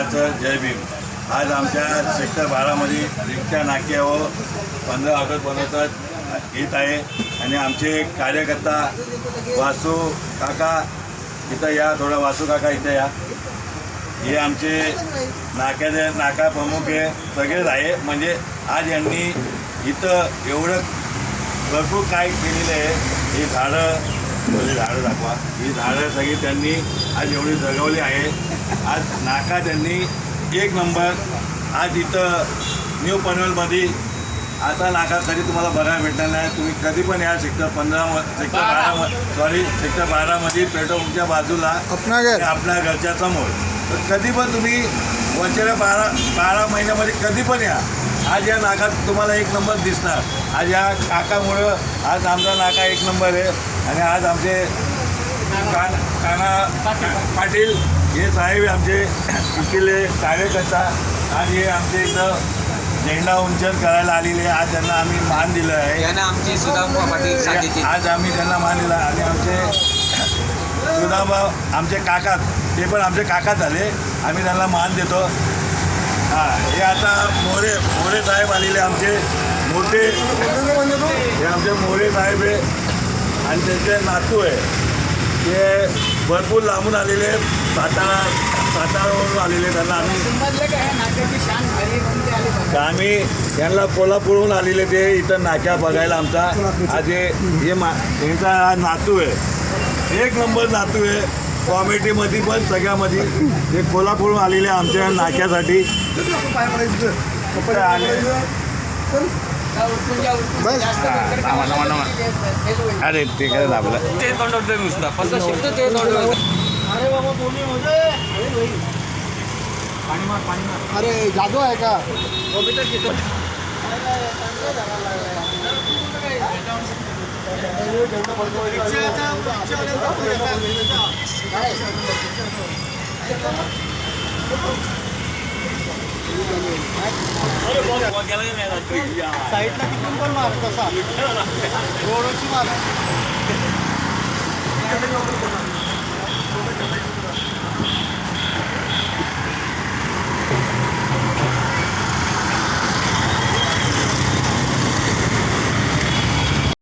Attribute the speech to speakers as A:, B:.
A: सकाळचं जय भीम. आज आमच्या सेक्टर 12मध्ये रिक्षा नाक्यावर 15 ऑगस्ट बनवतात येत आहे आणि आमचे कार्यकर्ता वासू काका इथं या, थोडा वासू काका इथं या. हे आमचे नाका प्रमुख आहे, सगळेच आहे. म्हणजे आज यांनी इथं एवढं भरपूर काय केलेलं आहे. ही झाडं दाखवा. ही झाडं सगळी त्यांनी आज एवढी जगवली आहे. आज नाका त्यांनी 1 नंबर. आज इथं न्यू पनवेलमध्ये आता नाका कधी तुम्हाला बघायला भेटणार नाही. तुम्ही कधी पण या सेक्टर 12मध्ये पेट्रोल पंपच्या बाजूला आपल्या घरच्या समोर. तर कधी पण तुम्ही वरच्या 12 महिन्यामध्ये कधी पण या. आज या नाकात तुम्हाला 1 नंबर दिसणार. आज या काकामुळं आज आमचा नाका 1 नंबर आहे. आणि आज आमचे काना पाटील हे साहेब आमचे इथले कार्यकर्ता आज हे आमचे इथं झेंडा उंचन करायला आलेले. आज त्यांना आम्ही मान दिलं आहे.
B: आमची सुदामा पाटील
A: आज आम्ही त्यांना मान दिला. आणि आमचे सुदामा आमचे काका, ते पण आमचे काका झाले. आम्ही त्यांना मान देतो. हे आता मोरे साहेब आलेले आमचे मोठे. हे आमचे मोरे साहेब आहे आणि त्यांचे नातू आहे. ते भरपूर लांबून आलेले, सातारावरून आलेले. त्यांना आम्ही यांना कोल्हापूरहून आलेले. ते इथं नाक्या बघायला आमचा आज यांचा नातू आहे. 1 नंबर नातू आहे. कॉमेडीमध्ये पण सगळ्यामध्ये ते कोल्हापूरहून आलेले आमच्या नाक्यासाठी आले. अरे ते काय दाबलं
B: ते तोंडवतोय नुसता फक्त शब्द ते तोंडवतोय.
C: अरे बाबा बोलणी हो जाए. पाणी मार. अरे जादू आहे का? साईडला तिकडून पण मार तसा रोडची मार.